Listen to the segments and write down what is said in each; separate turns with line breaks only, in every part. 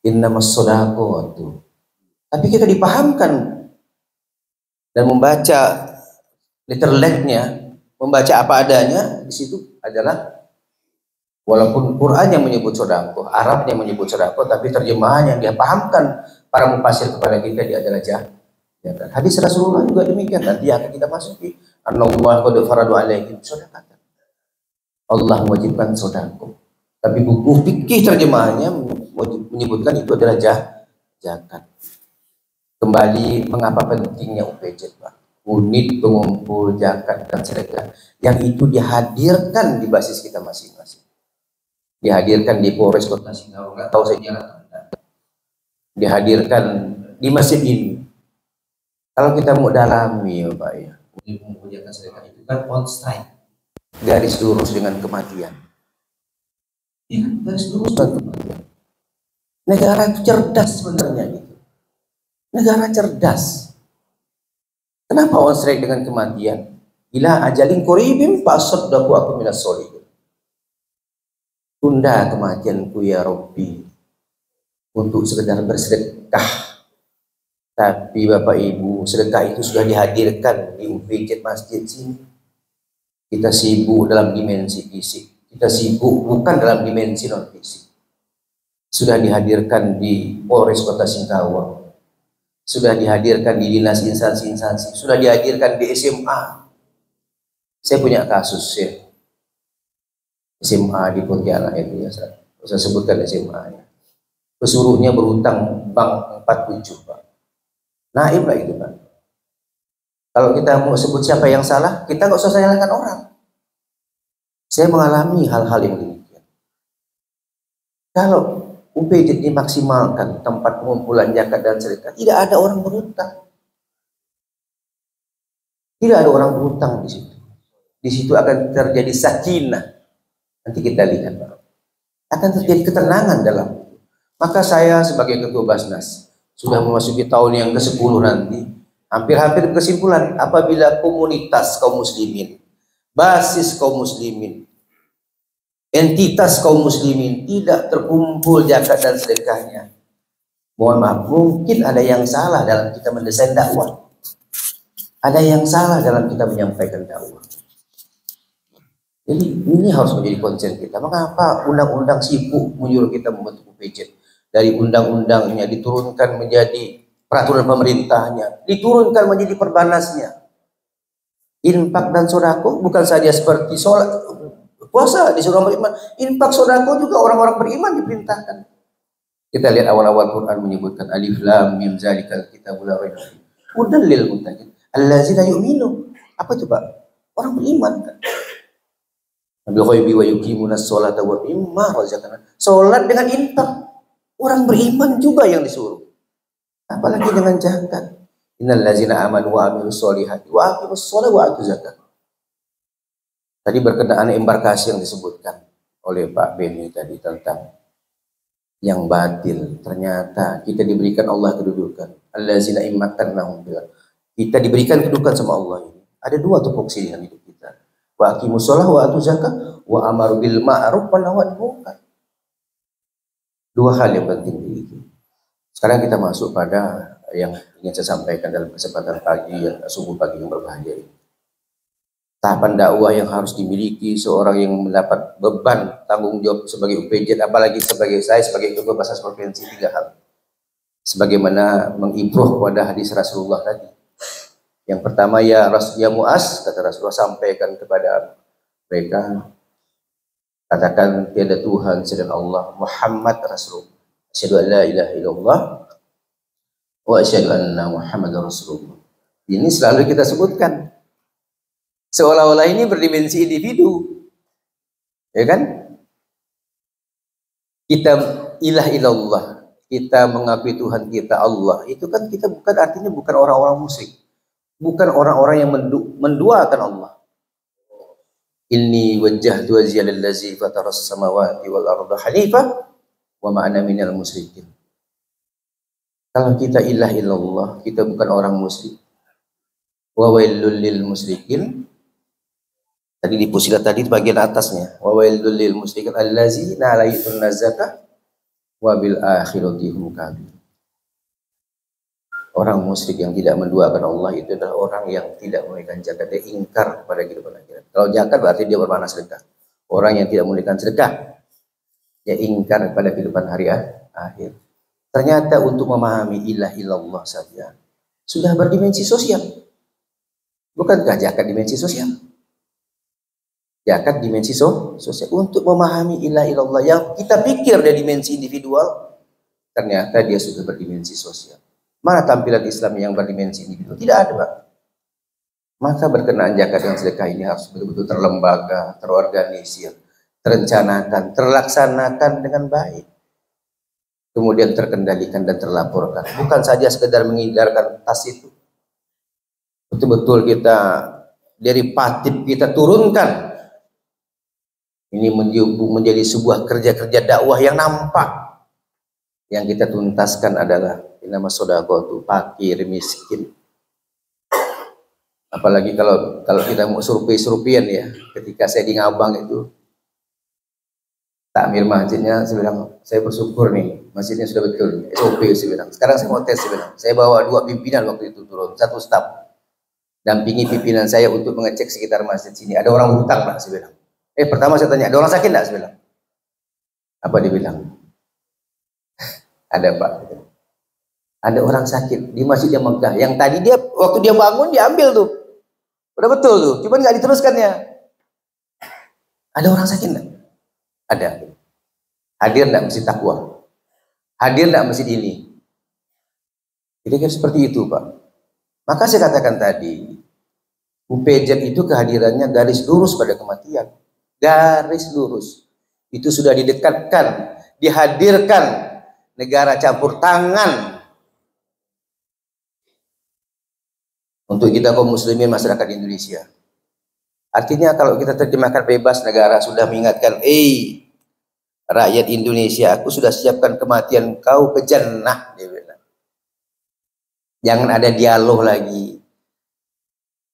innamas shadaqatu. Tapi kita dipahamkan dan membaca literally-nya, membaca apa adanya, di situ adalah walaupun Quran yang menyebut sedekah, Arab yang menyebut sedekah, tapi terjemahan yang dia pahamkan para mufasir kepada kita dia adalah zakat. Hadis Rasulullah juga demikian, nanti akan kita masuki. Anallahu qad faradu alaihim shadaqatan. Allah mewajibkan sedekah. Tapi buku fikih terjemahannya menyebutkan itu adalah zakat. Kembali mengapa pentingnya UPJ, Pak? Unit pengumpul zakat dan sedekah yang itu dihadirkan di basis kita masing-masing. Dihadirkan di Polres Kota Singkawang, nggak tahu sejarah. Dihadirkan di masjid ini. Kalau kita mau dalami ya Pak ya, unit pengumpul zakat sedekah itu kan on strike, garis lurus dengan kematian. Ya, garis lurus dengan kematian. Negara itu cerdas sebenarnya gitu. Negara cerdas. Kenapa on strike dengan kematian? Ila ajalin qaribin fasaddaqu aku minas sholihin. Tunda kematianku ya Rabbi untuk sekedar bersedekah. Tapi Bapak Ibu, sedekah itu sudah dihadirkan di UPJ masjid sini. Kita sibuk dalam dimensi fisik. Kita sibuk bukan dalam dimensi non fisik. Sudah dihadirkan di Polres Kota Singkawang. Sudah dihadirkan di dinas instansi-instansi, sudah dihadirkan di SMA. Saya punya kasus ya, SMA di Pontianak itu ya, saya sebutkan SMA-nya. Pesuruhnya berhutang bank 47 Pak. Naib lah itu Pak. Kalau kita mau sebut siapa yang salah, kita nggak usah salahkan orang. Saya mengalami hal-hal yang demikian. Kalau UPJ dimaksimalkan tempat pengumpulan zakat dan sedekah, tidak ada orang berhutang. Tidak ada orang berhutang di situ. Di situ akan terjadi sakinah. Nanti kita lihat, Pak. Akan terjadi ketenangan dalam itu. Maka saya sebagai ketua Basnas sudah memasuki tahun yang ke-10 nanti, hampir-hampir kesimpulan apabila komunitas kaum muslimin, basis kaum muslimin, entitas kaum muslimin tidak terkumpul zakat dan sedekahnya, mohon maaf, mungkin ada yang salah dalam kita mendesain dakwah, ada yang salah dalam kita menyampaikan dakwah. Jadi ini harus menjadi konsen kita. Mengapa undang-undang sibuk menyuruh kita membentuk UPJ? Dari undang-undangnya diturunkan menjadi peraturan pemerintahnya, diturunkan menjadi perbanasnya. Infak dan sodako bukan saja seperti sholat, puasa disuruh beriman, infak sodako juga orang-orang beriman diperintahkan. Kita lihat awal-awal Quran menyebutkan alif lam mim zalikal kitabul la raiba fihi hudal lil muttaqin allazina yu'minu. Apa itu Pak? Orang beriman kan. Bil ghaibi wa yuqimunas sholata wa mimma razaqnahum. Salat dengan infak. Orang beriman juga yang disuruh. Apalagi dengan zakat. Innal ladzina amanu wa amilus sholihati wa aqimus sholata wa atuz zakat. Tadi berkenaan embarkasi yang disebutkan oleh Pak Beni tadi tentang yang batil, ternyata kita diberikan Allah kedudukan. Allazina immakannahum bil. Kita diberikan kedudukan sama Allah ini. Ada dua tupoksi dalam hidup kita. Wa aqimus shalah wa atuz zakat wa amaru bil ma'ruf wa nahy anil munkar. Dua hal yang penting itu. Sekarang kita masuk pada yang ingin saya sampaikan dalam kesempatan pagi subuh pagi yang berbahagia ini. Tahapan dakwah yang harus dimiliki seorang yang mendapat beban tanggung jawab sebagai UPJ, apalagi sebagai saya sebagai ketua Basnas Provinsi, 3 hal. Sebagaimana mengimprove pada hadis Rasulullah tadi. Yang pertama ya Mu'az, kata Rasulullah, sampaikan kepada mereka, katakan tiada Tuhan selain Allah, Muhammad Rasulullah. Asyhadu an la ilaha illallah wa asyhadu anna Muhammadar Rasulullah. Ini selalu kita sebutkan. Seolah-olah ini berdimensi individu, ya kan? Kita ilah ilallah, kita mengakui Tuhan kita Allah. Itu kan kita bukan artinya bukan orang-orang musyrik, bukan orang-orang yang menduakan Allah. Inni wajjahtu wajhiya lillazi fataras samawati wal arda hanifah wa ma ana minal musyrikin. Kalau kita ilah ilallah, kita bukan orang musyrik. Wa wailul lil musyrikin. Tadi di pusilat tadi bagian atasnya, wa wailul lil musyrikin allazina la yu'tuna zakah wa bil akhirati hum kafirun. Orang musyrik yang tidak menduakan Allah itu adalah orang yang tidak menunaikan zakat, dia ingkar kepada kehidupan akhirat. Kalau zakat berarti dia bermakna sedekah. Orang yang tidak menunaikan sedekah, dia ingkar kepada kehidupan hari akhir. Ternyata untuk memahami ilah illallah saja sudah berdimensi sosial. Bukankah zakat dimensi sosial? Zakat dimensi sosial. Untuk memahami ilah illallah yang kita pikir dari dimensi individual, ternyata dia sudah berdimensi sosial. Mana tampilan Islam yang berdimensi individu? Tidak ada, Pak. Maka berkenaan zakat dan sedekah ini harus betul-betul terlembaga, terorganisir, terencanakan, terlaksanakan dengan baik. Kemudian terkendalikan dan terlaporkan. Bukan saja sekedar mengindarkan tas itu. Betul-betul kita dari patib kita turunkan. Ini menjadi sebuah kerja-kerja dakwah yang nampak. Yang kita tuntaskan adalah nama sedekah itu fakir miskin. Apalagi kalau kita mau survei-surveian ya, ketika saya di Ngabang itu takmir masjidnya, saya bilang saya bersyukur nih masjidnya sudah betul SOP, saya bilang. Sekarang saya mau tes, saya bilang. Saya bawa 2 pimpinan waktu itu turun, 1 staf dampingi pimpinan saya untuk mengecek sekitar masjid sini. Ada orang berhutang nggak, saya bilang. Pertama saya tanya, ada orang sakit nggak, saya bilang. Apa dia bilang? Ada, Pak. Ada orang sakit di masjid yang megah. Yang tadi dia waktu dia bangun diambil tuh. Udah betul tuh. Cuman nggak diteruskannya. Ada orang sakit nggak? Ada. Hadir nggak masjid takwa? Hadir nggak masjid ini? Kira-kira seperti itu, Pak. Maka saya katakan tadi, UPZ itu kehadirannya garis lurus pada kematian. Garis lurus. Itu sudah didekatkan, dihadirkan. Negara campur tangan untuk kita kaum muslimin masyarakat Indonesia. Artinya kalau kita terjemahkan bebas, negara sudah mengingatkan, rakyat Indonesia, aku sudah siapkan kematian kau ke jannah, dia bilang. Jangan ada dialog lagi.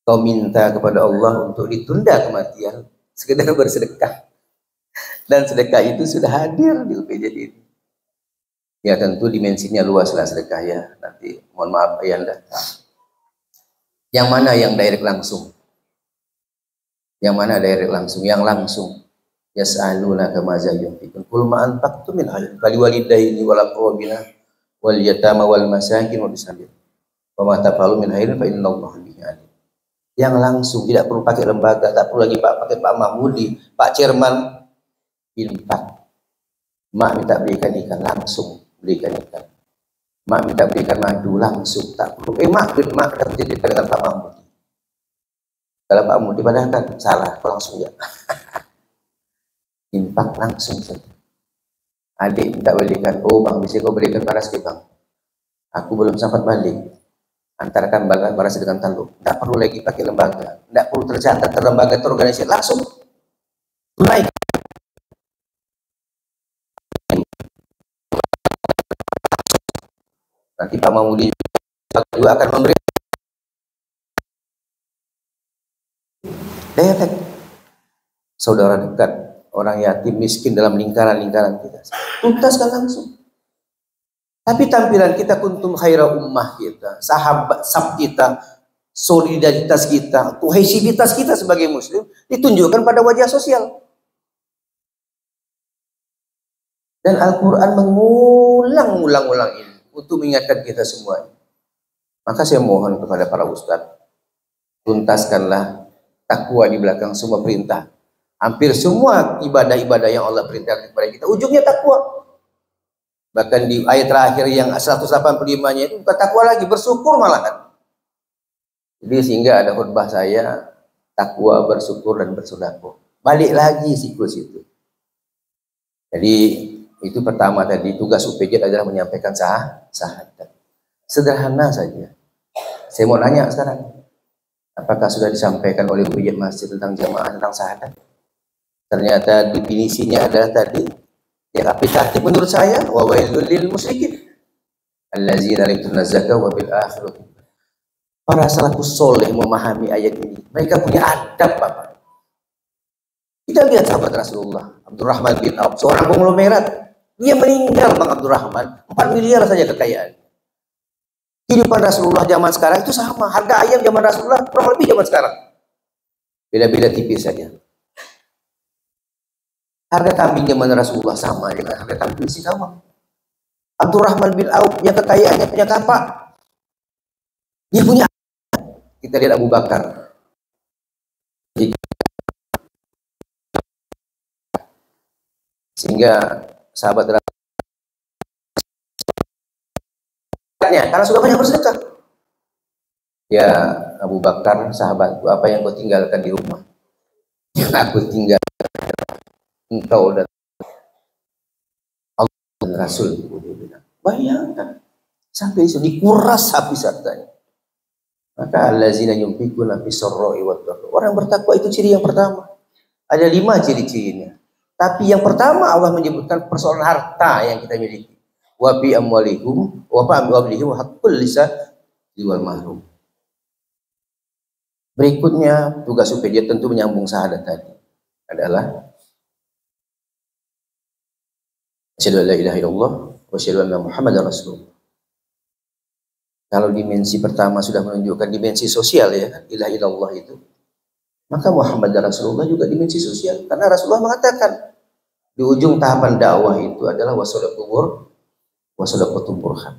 Kau minta kepada Allah untuk ditunda kematian, sekedar bersedekah. Dan sedekah itu sudah hadir di UPJ ini. Ya tentu dimensinya luas lah sedekah ya. Nanti mohon maaf ayanda. Yang mana yang direct langsung? Yang mana direct langsung? Yang langsung. Yas'alunaka maza yunfiqun. Qul ma anfaqtum min khairin faliwalidayni wal aqrabina wal yatama wal masakin wa bisabil. Wa ma taf'alu min khairin fa innallaha bihi alim. Yang langsung, tidak perlu pakai lembaga, tak perlu lagi pakai Pak Mahmudi, Pak Chairman. Infak. Mak minta belikan ikan, langsung belikan ikan. Mak minta belikan madu, langsung, tak perlu. Mak kerjakan dengan Pak Mahmudi. Kalau Pak Mahmudi padahal kan salah, langsung ya. Infak langsung saja. Adik minta belikan, bang bisa kau belikan baras ke bang. Aku belum sempat balik. Antarkan baras dengan tanduk. Tak perlu lagi pakai lembaga. Tak perlu tercatat, terlembaga, terorganisir. Langsung naik. Nanti Pak Mahmudi juga akan memberi daya tarik saudara dekat, orang yatim miskin dalam lingkaran-lingkaran kita. Tuntaskan langsung. Tapi tampilan kita kuntum khaira ummah kita, sahabat sab kita, solidaritas kita, kohesivitas kita sebagai muslim ditunjukkan pada wajah sosial. Dan Al-Quran mengulang-ulang ini untuk mengingatkan kita semua. Maka saya mohon kepada para ustadz, tuntaskanlah takwa di belakang semua perintah. Hampir semua ibadah-ibadah yang Allah perintahkan kepada kita, ujungnya takwa. Bahkan di ayat terakhir yang 185-nya itu bukan takwa lagi, bersyukur malahan. Jadi sehingga ada khutbah saya, takwa, bersyukur, dan bersedekah. Balik lagi siklus itu. Jadi itu pertama tadi, tugas UPJ adalah menyampaikan syahadat. Sederhana saja. Saya mau nanya sekarang, apakah sudah disampaikan oleh UPJ Masjid tentang jamaah, tentang syahadat? Ternyata definisinya adalah tadi, yang aplikatif menurut saya, wa wailul lil musyrikin allazina lam tunazzaku wa bil akhirati. Para salafus soleh memahami ayat ini. Mereka punya adab, Bapak. Kita lihat sahabat Rasulullah, Abdurrahman bin Auf, seorang konglomerat. Dia meninggal Bang Abdurrahman, 4 miliar saja kekayaan. Kehidupan Rasulullah zaman sekarang itu sama. Harga ayam zaman Rasulullah kurang lebih zaman sekarang. Beda-beda tipis saja. Harga kambing zaman Rasulullah sama dengan harga kambing si sama. Abdurrahman bin Auf yang kekayaannya punya kapak. Dia punya. Kita lihat Abu Bakar. Sehingga sahabat karena sudah banyak bersedekah. Ya Abu Bakar, sahabatku, apa yang kau tinggalkan di rumah? Yang aku tinggal engkau dan Allah dan Rasul. Bayangkan sampai itu dikuras habis hartanya. Maka allazina yunfikuna fis sarra'i wad dharra. Orang bertakwa itu ciri yang pertama. Ada 5 ciri-cirinya. Tapi yang pertama Allah menyebutkan persoalan harta yang kita miliki. Wa bi amwalikum wa fa amwalihim haqqul lisan wal mahrum. Berikutnya tugas supaya dia tentu menyambung syahadat tadi adalah asyhadu an la ilaha illallah wa asyhadu anna muhammadar rasulullah. Kalau dimensi pertama sudah menunjukkan dimensi sosial ya, ilaha illallah itu. Maka Muhammad dan Rasulullah juga dimensi sosial. Karena Rasulullah mengatakan di ujung tahapan dakwah itu adalah wasadaqul burhan.